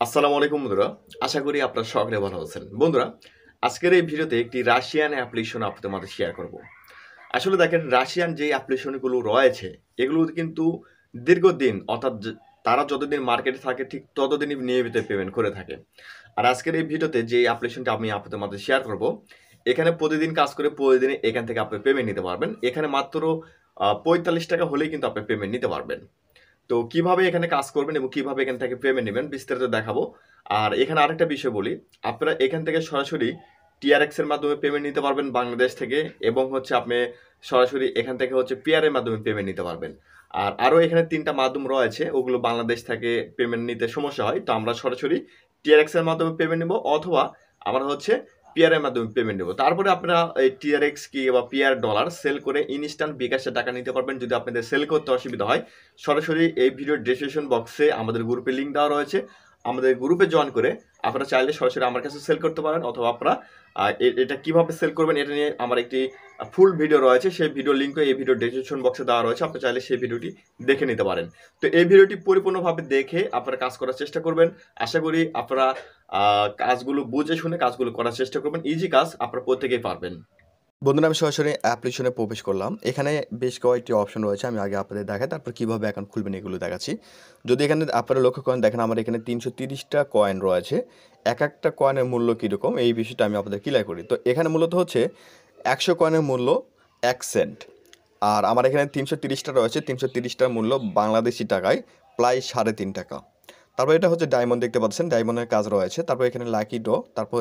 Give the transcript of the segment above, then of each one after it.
আসসালামু আলাইকুম বন্ধুরা, আশা করি আপনারা সকলে ভালো আছেন। বন্ধুরা, আজকের এই ভিডিওতে একটি রাশিয়ান অ্যাপ্লিকেশন আপনাদের মাঝে শেয়ার করব। আসলে দেখেন, রাশিয়ান যে অ্যাপ্লিকেশনগুলো রয়েছে এগুলো কিন্তু দীর্ঘদিন অর্থাৎ তারা যতদিন মার্কেটে থাকে ঠিক ততদিনই নিয়মিত পেমেন্ট করে থাকে। আর আজকের এই ভিডিওতে যে অ্যাপ্লিকেশনটা আমি আপনাদের মাঝে শেয়ার করব, এখানে প্রতিদিন কাজ করে প্রতিদিনে এখান থেকে আপনি পেমেন্ট নিতে পারবেন। এখানে মাত্র 45 টাকা হলেই কিন্তু আপনি পেমেন্ট নিতে পারবেন। তো কিভাবে এখানে কাজ করবেন এবং কিভাবে এখান থেকে পেমেন্ট নেবেন বিস্তারিত দেখাবো। আর এখানে আরেকটা বিষয় বলি, আপনারা এখান থেকে সরাসরি টিআরএক্স এর মাধ্যমে পেমেন্ট নিতে পারবেন বাংলাদেশ থেকে, এবং আপনি সরাসরি এখান থেকে পিআর এর মাধ্যমে পেমেন্ট নিতে পারবেন। আর আরও এখানে 3টা মাধ্যম রয়েছে, ওগুলো বাংলাদেশ থেকে পেমেন্ট নিতে সমস্যা হয়, তো আমরা সরাসরি টিআরএক্স এর মাধ্যমে পেমেন্ট নেব, অথবা আমরা পিআর এর মাধ্যমে পেমেন্ট নেব। তারপরে আপনারা এই টিআরএক্স কি বা পিআর ডলার সেল করে ইনস্ট্যান্ট বিকাশে টাকা নিতে পারবেন। যদি আপনাদের সেল করতে অসুবিধা হয়, সরাসরি এই ভিডিও ডেসক্রিপশন বক্সে আমাদের গ্রুপে লিঙ্ক দেওয়া রয়েছে। আমাদের গ্রুপে জয়েন করে আপনারা চাইলে সরাসরি আমার কাছে সেল করতে পারেন, অথবা আপনারা এটা কিভাবে সেল করবেন এটা নিয়ে আমার একটি ফুল ভিডিও রয়েছে, সেই ভিডিও লিঙ্কও এই ভিডিও ডেসক্রিপশন বক্সে দেওয়া রয়েছে, আপনি চাইলে সেই ভিডিওটি দেখে নিতে পারেন। তো এই ভিডিওটি পরিপূর্ণভাবে দেখে আপনারা কাজ করার চেষ্টা করবেন। আশা করি আপনারা কাজগুলো বুঝে শুনে কাজগুলো করার চেষ্টা করবেন। ইজি কাজ, আপনারা প্রত্যেকেই পারবেন। বন্ধুরা, আমি সরাসরি অ্যাপ্লিকেশনে প্রবেশ করলাম। এখানে বেশ কয়েকটি অপশন রয়েছে, আমি আগে আপনাদের দেখাই, তারপর কীভাবে অ্যাকাউন্ট খুলবেন এগুলো দেখাচ্ছি। যদি এখানে আপনারা লক্ষ্য করেন, দেখেন আমার এখানে 330টা কয়েন রয়েছে। এক একটা কয়েনের মূল্য কীরকম এই বিষয়টা আমি আপনাদের ক্লিয়ার করি। তো এখানে মূলত 100 কয়েনের মূল্য 1 সেন্ট। আর আমার এখানে 330টা রয়েছে, 330টার মূল্য বাংলাদেশি টাকায় প্রায় 3.5 টাকা। তারপর এটা ডায়মন্ড দেখতে পাচ্ছেন, ডায়মন্ডের কাজ রয়েছে। তারপর এখানে লাকি ড্র, তারপর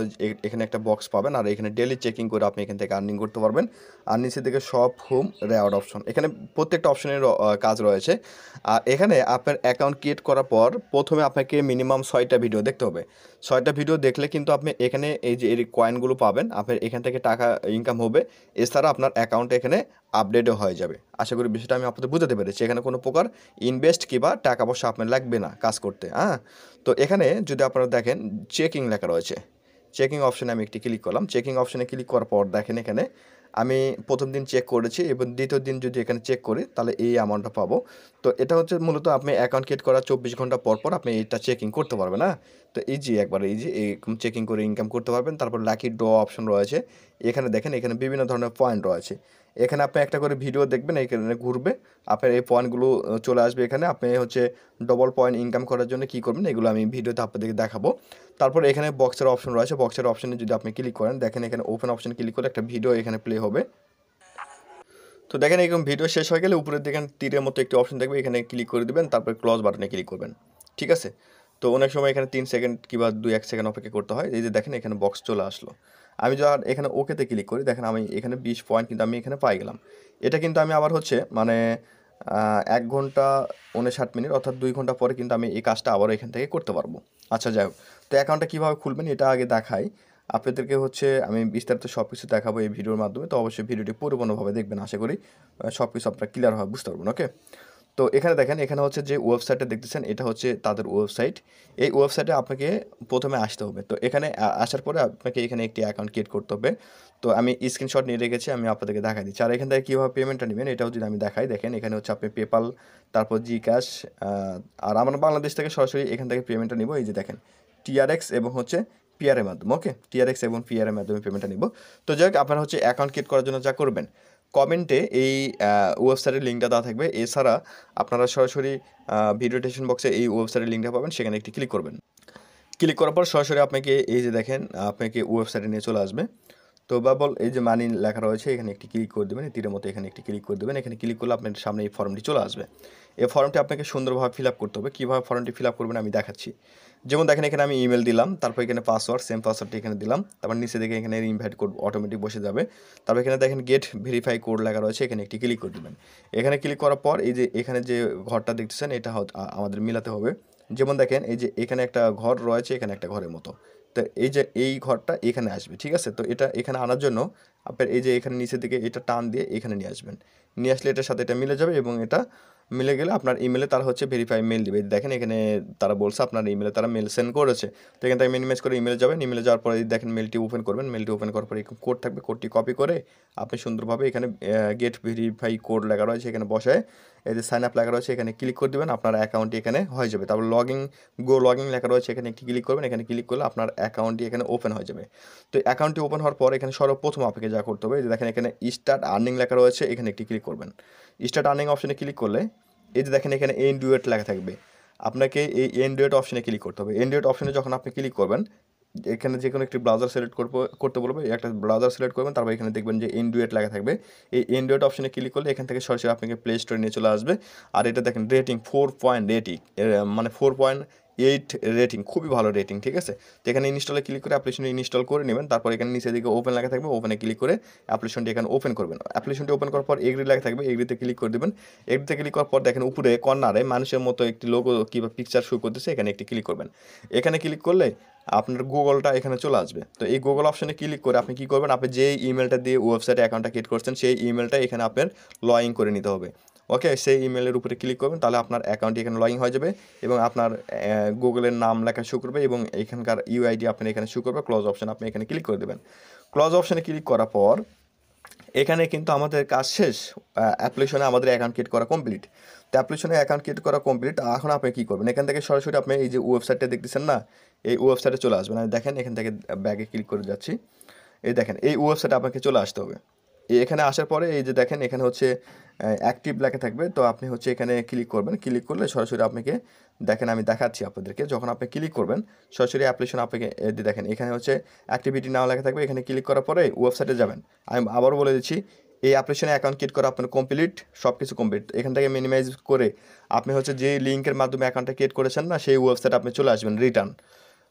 এখানে একটা বক্স পাবেন, আর এখানে ডেলি চেকিং করে আপনি এখান থেকে আর্নিং করতে পারবেন। আর নিচে থেকে সব হোম রেওয়ার্ড অপশন, এখানে প্রত্যেকটা অপশনের কাজ রয়েছে। আর এখানে আপনার অ্যাকাউন্ট ক্রিয়েট করার পর প্রথমে আপনাকে মিনিমাম 6টা ভিডিও দেখতে হবে। 6টা ভিডিও দেখলে কিন্তু আপনি এখানে এই যে এই কয়েনগুলো পাবেন, আপনার এখান থেকে টাকা ইনকাম হবে। এছাড়া আপনার অ্যাকাউন্টে এখানে আপডেটও হয়ে যাবে। আশা করি বিষয়টা আমি আপনাদের বুঝাতে পেরেছি। এখানে কোনো প্রকার ইনভেস্ট কিংবা টাকা পয়সা আপনার লাগবে না কাজ করতে। তো এখানে যদি আপনারা দেখেন চেকিং লেখা রয়েছে, চেকিং অপশানে আমি একটি ক্লিক করলাম। চেকিং অপশানে ক্লিক করার পর দেখেন এখানে আমি প্রথম দিন চেক করেছি এবং দ্বিতীয় দিন যদি এখানে চেক করি তাহলে এই অ্যামাউন্টটা পাবো। তো এটা মূলত আপনি অ্যাকাউন্ট ক্রিয়েট করার 24 ঘন্টা পর পর আপনি এটা চেকিং করতে পারবেন। তো ইজি, একবারে ইজি এরকম চেকিং করে ইনকাম করতে পারবেন। তারপর লাকি ড্র অপশন রয়েছে, এখানে দেখেন এখানে বিভিন্ন ধরনের পয়েন্ট রয়েছে। এখানে আপনি একটা করে ভিডিও দেখবেন, এখানে ঘুরবে, আপনার এই পয়েন্টগুলো চলে আসবে। এখানে আপনি ডবল পয়েন্ট ইনকাম করার জন্য কী করবেন এগুলো আমি ভিডিওতে আপনাদেরকে দেখাবো। তারপর এখানে বক্সের অপশন রয়েছে, বক্সের অপশনে যদি আপনি ক্লিক করেন, দেখেন এখানে ওপেন অপশন ক্লিক করে একটা ভিডিও এখানে প্লে হবে। তো দেখেন এরকম ভিডিও শেষ হয়ে গেলে উপরের দিকে তীরের মতো একটি অপশন দেখবে, এখানে ক্লিক করে দেবেন, তারপর ক্লোজ বাটনে ক্লিক করবেন। ঠিক আছে? তো অনেক সময় এখানে 3 সেকেন্ড কিংবা 2-1 সেকেন্ড অপেক্ষা করতে হয়। এই যে দেখেন এখানে বক্স চলে আসলো। আমি যখন এখানে ওকেতে ক্লিক করি, দেখেন আমি এখানে 20 পয়েন্ট কিন্তু আমি এখানে পাই গেলাম। এটা কিন্তু আমি আবার 1 ঘন্টা 59 মিনিট অর্থাৎ 2 ঘন্টা পরে কিন্তু আমি এই কাজটা আবার এখান থেকে করতে পারবো। আচ্ছা, যাই হোক, তো অ্যাকাউন্টটা কীভাবে খুলবেন এটা আগে দেখাই আপনাদেরকে। আমি বিস্তারিত সব কিছু দেখাবো এই ভিডিওর মাধ্যমে। তো অবশ্যই ভিডিওটি পরিপূর্ণভাবে দেখবেন, আশা করি সব কিছু আপনারা ক্লিয়ারভাবে বুঝতে পারবেন। ওকে, তো এখানে দেখেন এখানে যে ওয়েবসাইটটা দেখতেছেন এটা তাদের ওয়েবসাইট। এই ওয়েবসাইটে আপনাকে প্রথমে আসতে হবে। তো এখানে আসার পরে আপনাকে এখানে একটি অ্যাকাউন্ট ক্রিয়েট করতে হবে। তো আমি স্ক্রিনশট নিয়ে রেখেছি, আমি আপনাদেরকে দেখাই দিচ্ছি। আর এখান থেকে কীভাবে পেমেন্টটা নেবেন এটাও যদি আমি দেখাই, দেখেন এখানে আপনি পেপাল, তারপর জি ক্যাশ, আর আমরা বাংলাদেশ থেকে সরাসরি এখান থেকে পেমেন্টটা নিব। এই যে দেখেন টিআরএক্স এবং পিআর এর মাধ্যমে। ওকে, টিআরএক্স এবং পিআর এর মাধ্যমে পেমেন্টটা নিব। তো যাই হোক, আপনারা অ্যাকাউন্ট ক্রিয়েট করার জন্য যা করবেন, কমেন্টে এই ওয়েবসাইটের লিঙ্কটা দেওয়া থাকবে। এছাড়া আপনারা সরাসরি ভিডিও ডেসক্রিপশন বক্সে এই ওয়েবসাইটের লিঙ্কটা পাবেন, সেখানে একটি ক্লিক করবেন। ক্লিক করার পর সরাসরি আপনাকে এই যে দেখেন আপনাকে ওয়েবসাইটে নিয়ে চলে আসবে। তো বাবল এই যে মানি লেখা রয়েছে, এখানে একটি ক্লিক করে দেবেন, তীরের মতো এখানে একটি ক্লিক করে দেবেন। এখানে ক্লিক করলে আপনার সামনে এই ফর্মটি চলে আসবে। এই ফর্মটি আপনাকে সুন্দরভাবে ফিল আপ করতে হবে। কীভাবে ফর্মটি ফিল আপ করবেন আমি দেখাচ্ছি। যেমন দেখেন এখানে আমি ইমেল দিলাম, তারপর এখানে পাসওয়ার্ড, সেম পাসওয়ার্ডটি এখানে দিলাম। তারপর নিচে দেখে এখানে ইনভাইট কোড অটোমেটিক বসে যাবে। তারপর এখানে দেখেন গেট ভেরিফাই কোড লেখা রয়েছে, এখানে একটি ক্লিক করে দেবেন। এখানে ক্লিক করার পর এই যে এখানে যে ঘরটা দেখতেছেন এটা আমাদের মিলাতে হবে। যেমন দেখেন এই যে এখানে একটা ঘর রয়েছে, এখানে একটা ঘরের মতো। তো এই যে এই ঘরটা এখানে আসবে। ঠিক আছে? তো এটা এখানে আনার জন্য আপনার এই যে এখানে নিচের দিকে এটা টান দিয়ে এখানে নিয়ে আসবেন। নিয়ে আসলে এটার সাথে এটা মিলে যাবে এবং এটা মিলে গেলে আপনার ইমেলে তারা হচ্ছে ভেরিফাই মেল দিবে। দেখেন এখানে তারা বলছে আপনার ইমেলে তারা মেল সেন্ড করেছে। তো এখান থেকে মিনিমাইজ করে ইমেলে যাবেন, ইমেলে যাওয়ার পরে দেখেন মেলটি ওপেন করবেন, মেলটি ওপেন করার পরে কোড থাকবে, কোডটি কপি করে আপনি সুন্দরভাবে এখানে গেট ভেরিফাই কোড লেখা রয়েছে এখানে বসায় এই যে সাইন আপ লেখা রয়েছে এখানে ক্লিক করে দেবেন, আপনার অ্যাকাউন্টটি এখানে হয়ে যাবে। তারপর লগইন লেখা রয়েছে এখানে একটি ক্লিক করবেন, এখানে ক্লিক করলে আপনার অ্যাকাউন্টটি এখানে ওপেন হয়ে যাবে। তো অ্যাকাউন্টটি ওপেন হওয়ার পর এখানে সর্বপ্রথম আপনাকে যা করতে হবে, এই যে দেখেন এখানে স্টার্ট আর্নিং লেখা রয়েছে এখানে একটি ক্লিক করবেন। স্টার্ট আর্নিং অপশনে ক্লিক করলে এই যে দেখেন এখানে এন্ড ডুয়েট লেখা থাকবে, আপনাকে এই এন্ড ডুয়েট অপশনে ক্লিক করতে হবে। এন্ড ডুয়েট অপশনে যখন আপনি ক্লিক করবেন এখানে যে কোনো একটি ব্রাউজার সিলেক্ট করতে বলবে, একটা ব্রাউজার সিলেক্ট করবেন, তারপর এখানে দেখবেন যে এন্ড্রয়েড লেখা থাকবে। এই এন্ড্রয়েড অপশনে ক্লিক করলে এখান থেকে সরাসরি আপনাকে প্লে স্টোরে নিয়ে চলে আসবে। আর এটা দেখেন রেটিং 4.80, মানে 4.8 রেটিং, খুবই ভালো রেটিং, ঠিক আছে। তো এখানে ইনস্টলে ক্লিক করে অ্যাপ্লিকেশন ইনস্টল করে নেবেন, তারপর এখানে নিচের দিকে ওপেন লেখা থাকবে, ওপেনে ক্লিক করে অ্যাপ্লিকেশনটি এখানে ওপেন করবেন। অ্যাপ্লিকেশনটি ওপেন করার পর এগ্রি লেখা থাকবে, এগ্রিতে ক্লিক করে দেবেন। এগ্রিতে ক্লিক করার পর দেখেন উপরে কর্নারে মানুষের মতো একটি লোগো কিংবা পিকচার শো করতেছে, এখানে একটি ক্লিক করবেন। এখানে ক্লিক করলে আপনার গুগলটা এখানে চলে আসবে। তো এই গুগল অপশনে ক্লিক করে আপনি কী করবেন, আপনি যেই ইমেলটা দিয়ে ওয়েবসাইটে অ্যাকাউন্টটা ক্রিয়েট করছেন সেই ইমেলটা এখানে আপনার লগ ইন করে নিতে হবে। ওকে, সেই ইমেলের উপরে ক্লিক করবেন, তাহলে আপনার অ্যাকাউন্টটি এখানে লগ ইন হয়ে যাবে এবং আপনার গুগলের নাম লেখা শো করবে এবং এখানকার ইউআইডি আপনার এখানে শো করবে। ক্লোজ অপশন আপনি এখানে ক্লিক করে দেবেন। ক্লোজ অপশনে ক্লিক করার পর এখানে কিন্তু আমাদের কাজ শেষ, অ্যাপ্লিকেশনে আমাদের অ্যাকাউন্ট ক্রিয়েট করা কমপ্লিট। তো অ্যাপ্লিকেশনে অ্যাকাউন্ট ক্রিয়েট করা কমপ্লিট, এখন আপনি কী করবেন, এখান থেকে সরাসরি আপনি এই যে ওয়েবসাইটটা দেখতেছেন না, এই ওয়েবসাইটে চলে আসবেন। আমি দেখেন এখান থেকে ব্যাগে ক্লিক করে যাচ্ছি, এই দেখেন এই ওয়েবসাইটে আপনাকে চলে আসতে হবে। এখানে আসার পরে এই যে দেখেন এখানে হচ্ছে অ্যাক্টিভ লেখা থাকবে, তো আপনি হচ্ছে এখানে ক্লিক করবেন। ক্লিক করলে সরাসরি আপনাকে দেখেন, আমি দেখাচ্ছি আপনাদেরকে, যখন আপনি ক্লিক করবেন সরাসরি অ্যাপ্লিকেশন আপনাকে দেখেন এখানে হচ্ছে অ্যাক্টিভিটি নাও লেখা থাকবে, এখানে ক্লিক করার পরে ওয়েবসাইটে যাবেন। আমি আবারও বলে দিচ্ছি, এই অ্যাপ্লিকেশনে অ্যাকাউন্ট ক্রিয়েট করা আপনার কমপ্লিট, সব কিছু কমপ্লিট। এখান থেকে মিনিমাইজ করে আপনি হচ্ছে যে লিঙ্কের মাধ্যমে অ্যাকাউন্টটা ক্রিয়েট করেছেন না, সেই ওয়েবসাইটে আপনি চলে আসবেন, রিটার্ন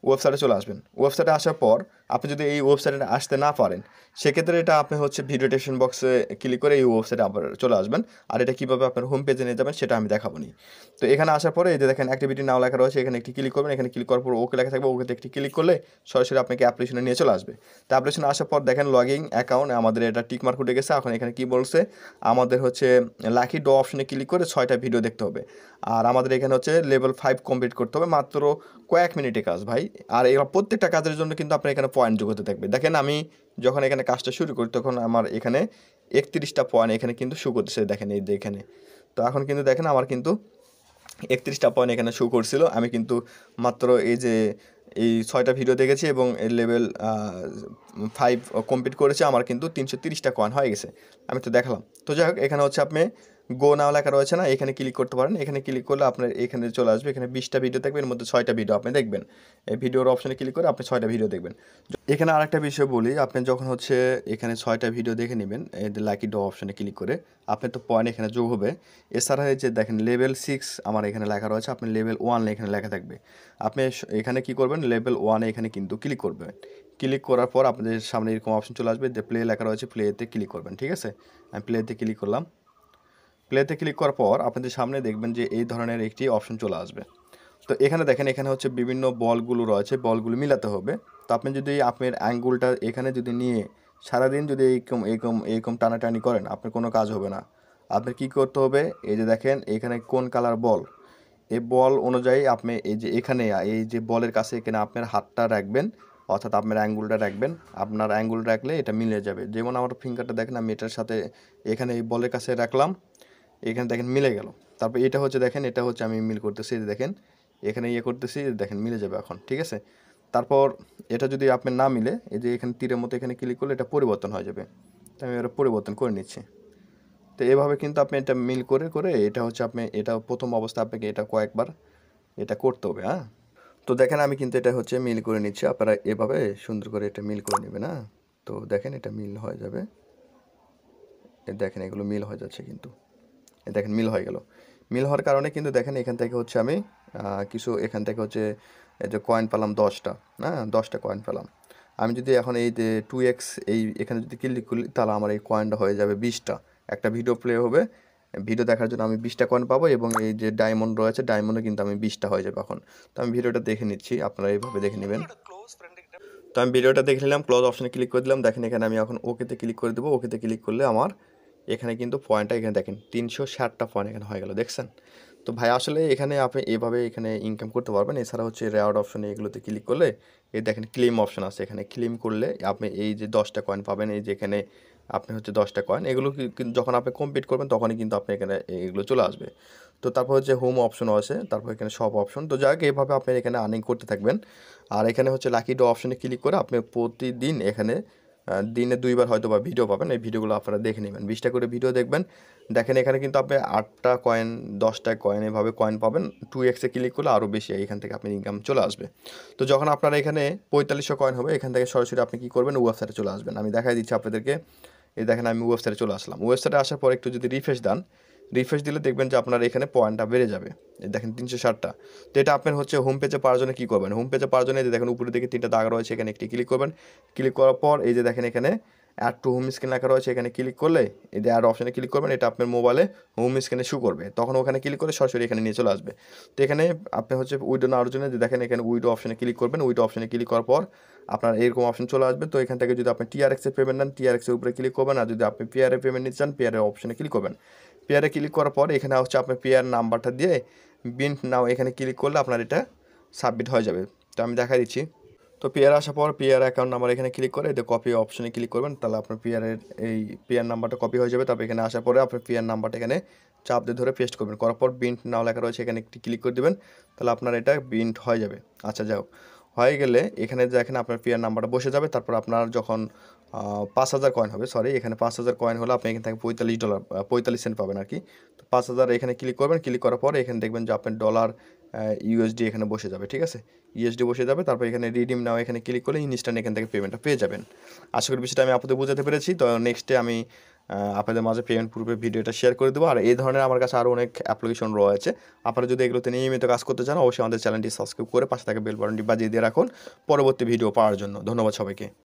ওয়েবসাইটে চলে আসবেন। ওয়েবসাইটে আসার পর আপনি যদি এই ওয়েবসাইটে আসতে না পারেন, সেক্ষেত্রে এটা আপনি হচ্ছে ভিডিও ডেসক্রিপশন বক্সে ক্লিক করে এই ওয়েবসাইটে আবার চলে আসবেন। আর এটা কীভাবে আপনার হোম পেজে নিয়ে যাবেন সেটা আমি দেখাবো নি। তো এখানে আসার পরে এই যে দেখেন অ্যাক্টিভিটি নাও লেখা রয়েছে, এখানে একটি ক্লিক করবেন। এখানে ক্লিক করার পর ওকে লেখা থাকবে, ওকেতে একটি ক্লিক করলে সরাসরি আপনাকে অ্যাপ্লিকেশনে নিয়ে চলে আসবে। তো অ্যাপ্লিকেশনে আসার পর দেখেন লগইন অ্যাকাউন্ট, আমাদের এটা টিক মার্ক উঠে গেছে। এখন এখানে কী বলছে, আমাদের হচ্ছে লাকি ড্র অপশনে ক্লিক করে 6টা ভিডিও দেখতে হবে। আর আমাদের এখানে হচ্ছে লেভেল 5 কমপ্লিট করতে হবে, মাত্র কয়েক মিনিটে কাজ ভাই। আর এগুলো প্রত্যেকটা কাজের জন্য কিন্তু আপনার এখানে পয়েন্ট যোগ হতে থাকবে। দেখেন আমি যখন এখানে কাজটা শুরু করি তখন আমার এখানে 31টা পয়েন্ট এখানে কিন্তু শো করতেছে, দেখেন এই যে এখানে। তো এখন কিন্তু দেখেন আমার কিন্তু 31টা পয়েন্ট এখানে শো করছিল। আমি কিন্তু মাত্র এই যে এই 6টা ভিডিও দেখেছি এবং লেভেল 5 কমপ্লিট করেছে, আমার কিন্তু 330টা কয়েন হয়ে গেছে, আমি তো দেখালাম। তো যাই হোক, এখানে হচ্ছে আপনি গো নাও লেখা রয়েছে না, এখানে ক্লিক করতে পারেন। এখানে ক্লিক করলে আপনার এখানে চলে আসবে, এখানে 20টা ভিডিও থাকবে, এর মধ্যে 6টা ভিডিও আপনি দেখবেন। এই ভিডিওর অপশনে ক্লিক করে আপনি 6টা ভিডিও দেখবেন। এখানে আরেকটা বিষয় বলি, আপনি যখন হচ্ছে এখানে 6টা ভিডিও দেখে নেবেন এই লাকি ড্র অপশনে ক্লিক করে, আপনার তো পয়েন্ট এখানে যোগ হবে। এছাড়া এই যে দেখেন লেভেল 6 আমার এখানে লেখা রয়েছে, আপনি লেভেল 1 এখানে লেখা থাকবে। আপনি এখানে কি করবেন, লেভেল 1 এখানে কিন্তু ক্লিক করবেন। ক্লিক করার পর আপনাদের সামনে এরকম অপশন চলে আসবে, যে প্লে লেখা রয়েছে, প্লেতে ক্লিক করবেন, ঠিক আছে। আমি প্লেতে ক্লিক করলাম। প্লেতে ক্লিক করার পর আপনাদের সামনে দেখবেন যে এই ধরনের একটি অপশন চলে আসবে। তো এখানে দেখেন এখানে হচ্ছে বিভিন্ন বলগুলো রয়েছে, বলগুলো মিলাতে হবে। তো আপনি যদি আপনার অ্যাঙ্গুলটা এখানে যদি নিয়ে সারাদিন যদি এইরকম টানাটানি করেন, আপনার কোনো কাজ হবে না। আপনার কী করতে হবে, এই যে দেখেন এখানে কোন কালার বল, এই বল অনুযায়ী আপনি এই যে এখানে এই যে বলের কাছে এখানে আপনার হাতটা রাখবেন, অর্থাৎ আপনার অ্যাঙ্গুলটা রাখবেন। আপনার অ্যাঙ্গুল রাখলে এটা মিলে যাবে। যেমন আমার ফিঙ্গারটা দেখেন, আমি এটার সাথে এখানে এই বলের কাছে রাখলাম, এখানে দেখেন মিলে গেল। তারপর এটা হচ্ছে দেখেন, এটা হচ্ছে আমি মিল করতেছি, দেখেন এখানে করতেছি, দেখেন মিলে যাবে এখন, ঠিক আছে। তারপর এটা যদি আপনার না মিলে, এই যে এখানে তীরের মতো এখানে ক্লিক করলে এটা পরিবর্তন হয়ে যাবে। তো আমি এটা পরিবর্তন করে নিচ্ছি। তো এভাবে কিন্তু আপনি এটা মিল করে করে এটা হচ্ছে আপনি এটা প্রথম অবস্থা আপনাকে এটা কয়েকবার এটা করতে হবে, হ্যাঁ। তো দেখেন আমি কিন্তু এটা হচ্ছে মিল করে নিচ্ছি, আপনারা এভাবে সুন্দর করে এটা মিল করে নেবেন, হ্যাঁ। তো দেখেন এটা মিল হয়ে যাবে, দেখেন এগুলো মিল হয়ে যাচ্ছে কিন্তু, দেখেন মিল হয়ে গেল। মিল হওয়ার কারণে কিন্তু দেখেন এখান থেকে হচ্ছে আমি কিছু এখান থেকে হচ্ছে এই যে কয়েন পেলাম 10টা, হ্যাঁ 10টা কয়েন পেলাম। আমি যদি এখন এই যে 2x এই এখানে যদি ক্লিক করি, তাহলে আমার এই কয়েনটা হয়ে যাবে 20টা। একটা ভিডিও প্লে হবে, ভিডিও দেখার জন্য আমি 20টা কয়েন পাবো এবং এই যে ডায়মন্ড রয়েছে, ডায়মন্ডে কিন্তু আমি 20টা হয়ে যাবে এখন। তো আমি ভিডিওটা দেখে নিচ্ছি, আপনারা এইভাবে দেখে নেবেন। তো আমি ভিডিওটা দেখে নিলাম, ক্লোজ অপশনে ক্লিক করে দিলাম। দেখেন এখানে আমি এখন ওকেতে ক্লিক করে দেবো। ওকেতে ক্লিক করলে আমার এখানে কিন্তু পয়েন্টটা এখানে দেখেন 360টা পয়েন্ট এখানে হয়ে গেল, দেখছেন? তো ভাই আসলে এখানে আপনি এভাবে এখানে ইনকাম করতে পারবেন। এছাড়া হচ্ছে রেওয়ার্ড অপশনে এগুলোতে ক্লিক করলে এই দেখেন ক্লেম অপশন আছে, এখানে ক্লেম করলে আপনি এই যে 10টা কয়েন পাবেন, এই যে এখানে আপনি হচ্ছে 10টা কয়েন এগুলো যখন আপনি কমপ্লিট করবেন তখনই কিন্তু আপনি এখানে এগুলো চলে আসবে। তো তারপর হচ্ছে হোম অপশনও আছে, তারপর এখানে সব অপশন। তো যাই হোক এইভাবে আপনি এখানে আর্নিং করতে থাকবেন। আর এখানে হচ্ছে লাকি ড্র অপশনে ক্লিক করে আপনি প্রতিদিন এখানে দিনে 2বার হয়তো বা ভিডিও পাবেন। এই ভিডিওগুলো আপনারা দেখে নেবেন, 20টা করে ভিডিও দেখবেন। দেখেন এখানে কিন্তু আপনি 8টা কয়েন, 10টা কয়েন এভাবে কয়েন পাবেন। 2x ক্লিক করলে আরও বেশি এখান থেকে আপনার ইনকাম চলে আসবে। তো যখন আপনার এখানে 4500 কয়েন হবে, এখান থেকে সরাসরি আপনি কী করবেন, ওয়েবসাইটে চলে আসবেন। আমি দেখাই দিচ্ছি আপনাদেরকে। এই দেখেন আমি ওয়েবসাইটে চলে আসলাম। ওয়েবসাইটে আসার পর একটু যদি রিফ্রেশ দেন, রিফ্রেশ দিলে দেখবেন যে আপনার এখানে পয়েন্টটা বেড়ে যাবে। এই দেখেন 360টা। তো এটা আপনার হচ্ছে হোম পেজে পাওয়ার জন্য কী করবেন, হোম পেজে পাওয়ার জন্য এই যে দেখেন উপরে দিকে 3টা দাগ রয়েছে, এখানে একটি ক্লিক করবেন। ক্লিক করার পর এই যে দেখেন এখানে অ্যাড টু হোম স্ক্রিন লেখা রয়েছে, এখানে ক্লিক করলে এই যে অ্যাড অপশানে ক্লিক করবেন, এটা আপনার মোবাইলে হোম স্ক্রিনে শো করবে, তখন ওখানে ক্লিক করে সরাসরি এখানে নিয়ে চলে আসবে। তো এখানে আপনি হচ্ছে উইডো নেওয়ার জন্য যে দেখেন এখানে উইডো অপশানে ক্লিক করবেন, উইডো অপশানে ক্লিক করার পর আপনার এরকম অপশন চলে আসবে। তো এখান থেকে যদি আপনি টিআরএক্সের পেমেন্ট নেন, টিআরএক্সের উপরে ক্লিক করবেন। আর যদি আপনি পেয়ারে পেমেন্ট নিতে চান, পেয়ারের অপশানে ক্লিক করবেন। পেয়ারে ক্লিক করার পর এখানে হচ্ছে আপনার পেয়ার নাম্বারটা দিয়ে বিন্ট নাও এখানে ক্লিক করলে আপনার এটা সাবমিট হয়ে যাবে। তো আমি দেখা দিচ্ছি। তো পেয়ার আসার পর পেয়ার অ্যাকাউন্ট নাম্বার এখানে ক্লিক করে এতে কপি অপশনে ক্লিক করবেন, তাহলে আপনার পেয়ারের এই পেয়ার নাম্বারটা কপি হয়ে যাবে। তারপর এখানে আসার পরে আপনার পেয়ার নাম্বারটা এখানে চাপ দিয়ে ধরে পেস্ট করবেন, করার পর বিন্ট নাও লেখা রয়েছে, এখানে একটি ক্লিক করে দেবেন, তাহলে আপনার এটা বিন্ট হয়ে যাবে। আচ্ছা যাও হয়ে গেলে এখানে দেখেন আপনার পেয়ার নাম্বারটা বসে যাবে। তারপর আপনার যখন 5000 কয়েন হবে, সরি এখানে 5000 কয়েন হলে আপনি এখান থেকে $45 45 সেন্ট পাবেন আর কি। তো 5000 এখানে ক্লিক করবেন, ক্লিক করার পরে এখানে দেখবেন যে আপনার ডলার ইউএসডি এখানে বসে যাবে, ঠিক আছে? ইউএসডি বসে যাবে। তারপর এখানে রিডিম নাও এখানে ক্লিক করলে ইনস্ট্যান্ট এখান থেকে পেমেন্টটা পেয়ে যাবেন। আশা করি বিষয়টা আমি আপনাদের বোঝাতে পেরেছি। তো নেক্সটে আমি আপনাদের মাঝে পেমেন্ট পূর্বের ভিডিওটা শেয়ার করে দেবো। আর এই ধরনের আমার কাছে আরও অনেক অ্যাপ্লিকেশন রয়েছে। আপনারা যদি এগুলোতে নিয়মিত কাজ করতে চান, অবশ্যই আমাদের চ্যানেলটি সাবস্ক্রাইব করে পাশে থাকা বেল বাটনটি বাজিয়ে দিয়ে রাখুন পরবর্তী ভিডিও পাওয়ার জন্য। ধন্যবাদ সবাইকে।